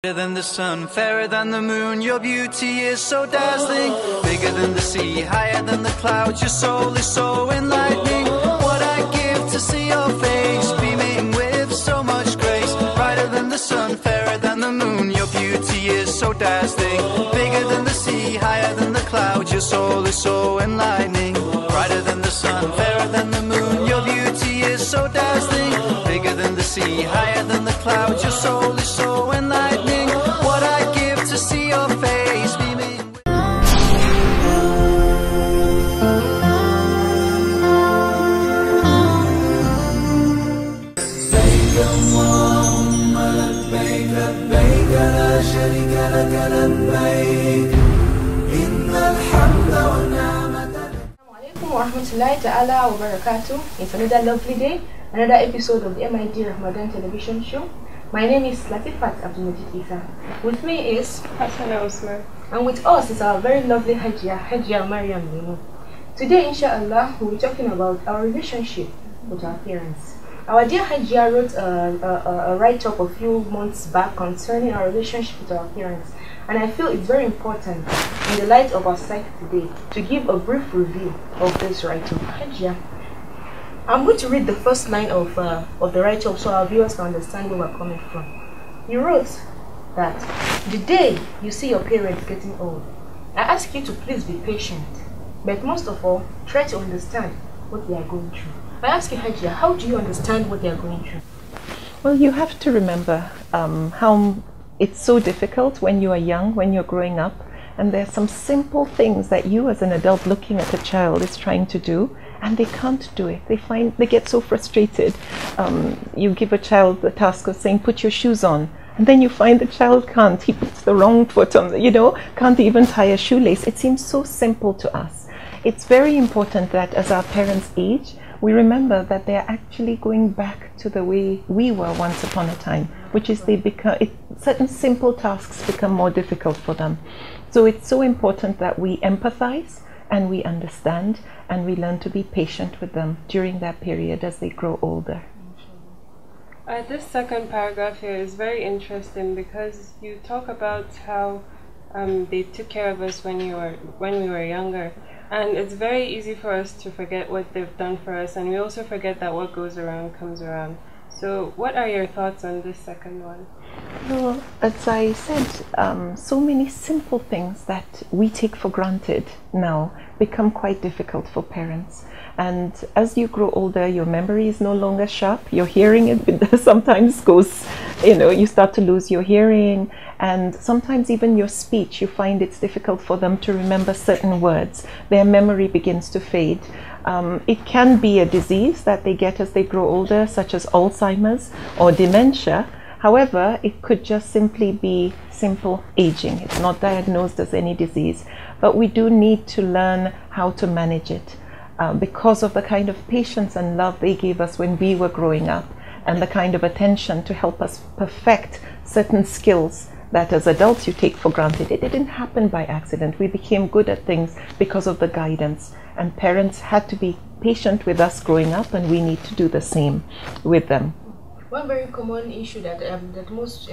Than the sun, fairer than the moon, your beauty is so dazzling. Bigger than the sea, higher than the clouds, your soul is so enlightening. What I'd give to see your face, beaming with so much grace. Brighter than the sun, fairer than the moon, your beauty is so dazzling. Bigger than the sea, higher than the clouds, your soul is so enlightening. Brighter than the sun, fairer than the moon, your beauty is so dazzling. Bigger than the sea, higher than the clouds, your soul is so enlightening. What I'd give to see your face beaming. Warahmatullahi ta'ala wa barakatuh. It's another lovely day, another episode of the MID Ramadan television show. My name is Latifat Abdulmajid Isa. With me is Hasana Osman. And with us is our very lovely Hajia Mariam Limo. Today, inshallah, we'll be talking about our relationship with our parents. Our dear Hajia wrote a write-up a few months back concerning our relationship with our parents. And I feel it's very important in the light of our society today to give a brief review of this write-up. Hajia, I'm going to read the first line of the write-up so our viewers can understand where we're coming from. You wrote that the day you see your parents getting old, I ask you to please be patient, but most of all, try to understand what they are going through. I ask you, Hajia, how do you understand what they are going through? Well, you have to remember how it's so difficult when you are young, when you're growing up, and there's some simple things that you as an adult looking at a child is trying to do, and they can't do it. They get so frustrated. You give a child the task of saying, put your shoes on, and then you find the child can't. He puts the wrong foot on, can't even tie a shoelace. It seems so simple to us. It's very important that as our parents age, we remember that they're actually going back to the way we were once upon a time, which is certain simple tasks become more difficult for them. So it's so important that we empathize and we understand and we learn to be patient with them during that period as they grow older. This second paragraph here is very interesting because you talk about how they took care of us when we were younger. And it's very easy for us to forget what they've done for us, and we also forget that what goes around comes around. So what are your thoughts on this second one? Well, as I said, so many simple things that we take for granted now become quite difficult for parents. And as you grow older, your memory is no longer sharp. Your hearing sometimes goes, you start to lose your hearing, and sometimes even your speech, you find it's difficult for them to remember certain words. Their memory begins to fade. It can be a disease that they get as they grow older, such as Alzheimer's or dementia. However, it could just simply be simple aging. It's not diagnosed as any disease, but we do need to learn how to manage it because of the kind of patience and love they gave us when we were growing up, and the kind of attention to help us perfect certain skills that as adults you take for granted. It didn't happen by accident. We became good at things because of the guidance, and parents had to be patient with us growing up, and we need to do the same with them. One very common issue that most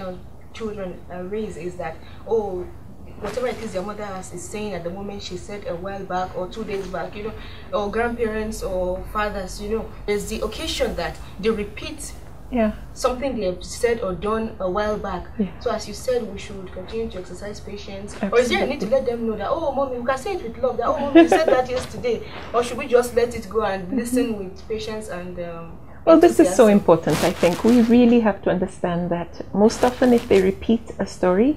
children raise is that, whatever it is your mother is saying at the moment, she said a while back or 2 days back, or grandparents or fathers, there's the occasion that they repeat something they have said or done a while back. So as you said, we should continue to exercise patience. Absolutely. Or is there a need to let them know that, oh mommy, we can say it with love, that, oh mommy, you said that yesterday? Or should we just let it go and listen with patience and well, this is so important. I think we really have to understand that most often if they repeat a story,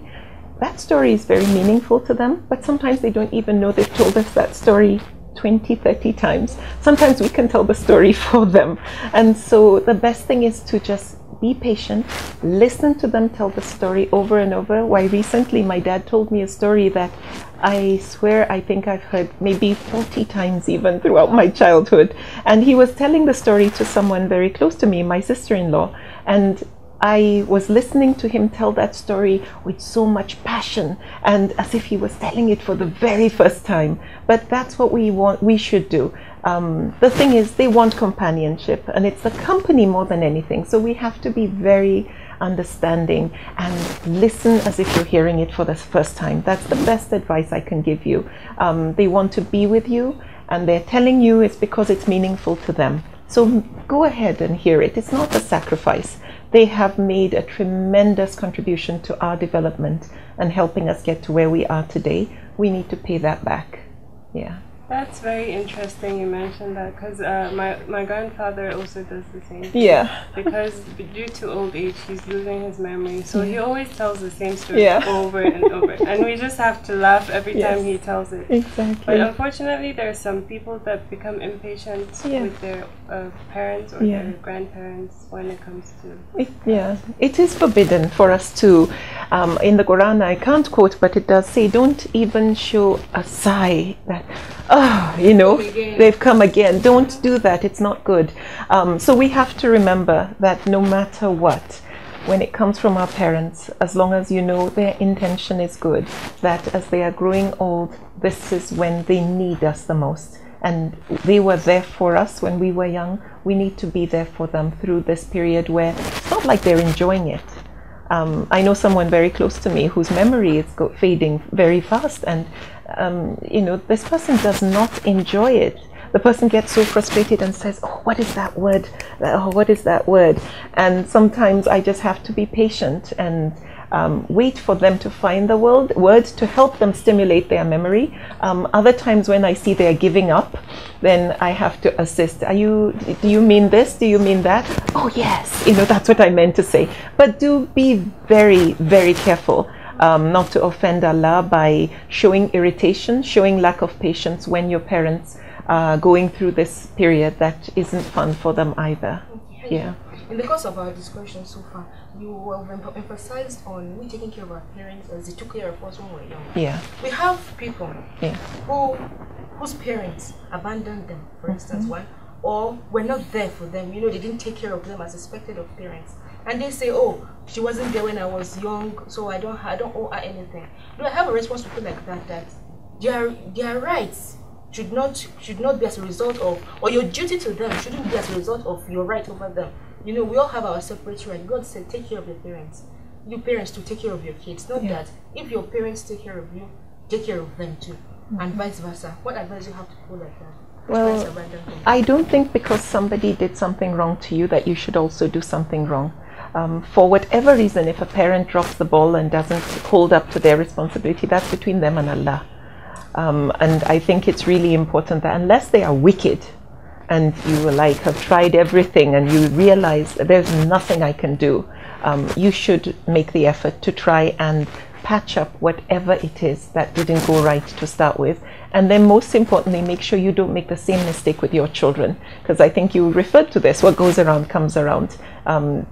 that story is very meaningful to them, but sometimes they don't even know they've told us that story 20, 30 times. Sometimes we can tell the story for them. And so the best thing is to just be patient, listen to them tell the story over and over. Why, recently my dad told me a story that I swear I think I've heard maybe 40 times even throughout my childhood. And he was telling the story to someone very close to me, my sister-in-law, and I was listening to him tell that story with so much passion and as if he was telling it for the very first time. But that's what we should do. The thing is, they want companionship, and it's the company more than anything. So we have to be very understanding, and listen as if you're hearing it for the first time. That's the best advice I can give you. They want to be with you, and they're telling you it's because it's meaningful to them. So go ahead and hear it. It's not a sacrifice. They have made a tremendous contribution to our development and helping us get to where we are today. We need to pay that back. Yeah. That's very interesting you mentioned that, because my grandfather also does the same thing. Yeah. Because due to old age, he's losing his memory. So he always tells the same story over and over. And we just have to laugh every time he tells it. Exactly. But unfortunately, there are some people that become impatient with their parents or their grandparents when it comes to... It is forbidden for us to, in the Quran, I can't quote, but it does say, don't even show a sigh that, they've come again. Don't do that. It's not good. So we have to remember that no matter what, when it comes from our parents, as long as you know their intention is good, that as they are growing old, this is when they need us the most. And they were there for us when we were young. We need to be there for them through this period where it's not like they're enjoying it. I know someone very close to me whose memory is fading very fast, and this person does not enjoy it. The person gets so frustrated and says, "Oh, what is that word? Oh, what is that word?" And sometimes I just have to be patient and wait for them to find the word to help them stimulate their memory. Other times when I see they're giving up, then I have to assist. Do you mean this? Do you mean that? Oh yes, that's what I meant to say. But do be very, very careful not to offend Allah by showing irritation, showing lack of patience when your parents are going through this period that isn't fun for them either. Yeah. In the course of our discussion so far, you have emphasized on we taking care of our parents as they took care of us when we were young. Yeah. We have people whose parents abandoned them, for instance, one, or were not there for them. They didn't take care of them as expected of parents. And they say, "Oh, she wasn't there when I was young, so I don't owe her anything." Do I have a response to feel like that? That their rights should not be as a result of, or your duty to them shouldn't be as a result of your right over them. We all have our separate rights. God said, take care of your parents. You parents to take care of your kids. Not that if your parents take care of you, take care of them too, and vice versa. What advice do you have to people like that? Well, I don't think because somebody did something wrong to you that you should also do something wrong. For whatever reason, if a parent drops the ball and doesn't hold up to their responsibility, that's between them and Allah. And I think it's really important that unless they are wicked and you have tried everything and you realize that there's nothing I can do, you should make the effort to try and patch up whatever it is that didn't go right to start with. And then most importantly, make sure you don't make the same mistake with your children, because I think you referred to this, what goes around comes around.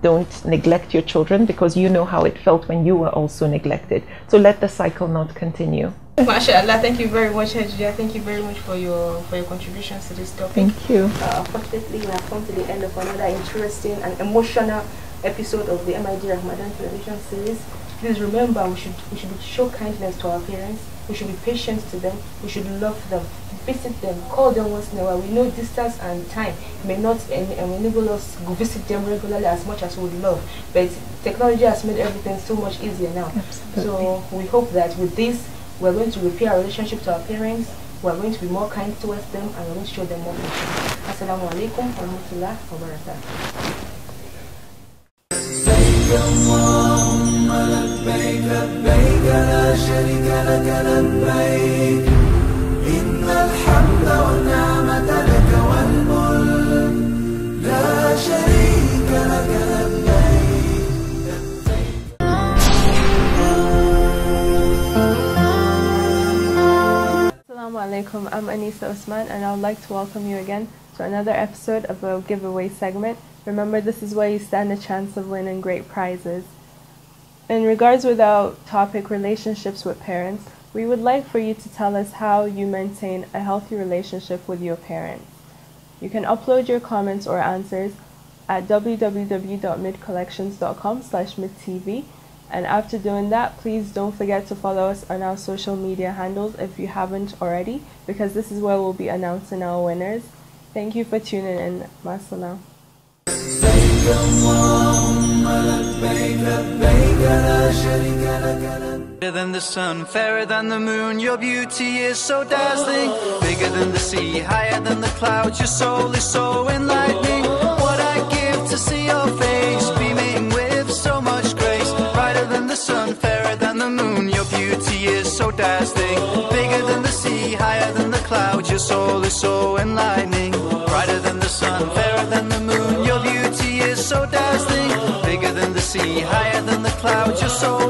Don't neglect your children, because you know how it felt when you were also neglected. So let the cycle not continue. MashaAllah, thank you very much, Hajia. Thank you very much for your contributions to this topic. Thank you. Unfortunately, we have come to the end of another interesting and emotional episode of the MID Ramadan television series. Please remember, we should show kindness to our parents. We should be patient to them. We should love them, visit them, call them once in a while. We know distance and time may not enable us to visit them regularly as much as we would love, but technology has made everything so much easier now. Absolutely. So we hope that with this, we're going to repair our relationship to our parents. We're going to be more kind towards them, and we're going to show them more patience. Assalamu alaikum wa rahmatullahi wa barakatuh. اللهم لبيك لبيك لا شريك لك لبيك إن الحمد والنعمة لك والملك لا شريك لك لبيك. Assalamu alaikum, I'm Anisa Usman, and I would like to welcome you again to another episode of a giveaway segment. Remember, this is where you stand a chance of winning great prizes. In regards with our topic, relationships with parents, we would like for you to tell us how you maintain a healthy relationship with your parents. You can upload your comments or answers at www.midcollections.com/midtv, and after doing that, please don't forget to follow us on our social media handles if you haven't already, because this is where we'll be announcing our winners. Thank you for tuning in. Masalam. Bigger than the sun, fairer than the moon, your beauty is so dazzling. Bigger than the sea, higher than the clouds, your soul is so enlightening. What I'd give to see your face, beaming with so much grace. Brighter than the sun, fairer than the moon, your beauty is so dazzling. Bigger than the sea, higher than the clouds, your soul is so enlightening. Brighter than the sun, fairer than the moon, your beauty is so dazzling. Bigger than the sea, higher than the clouds, your soul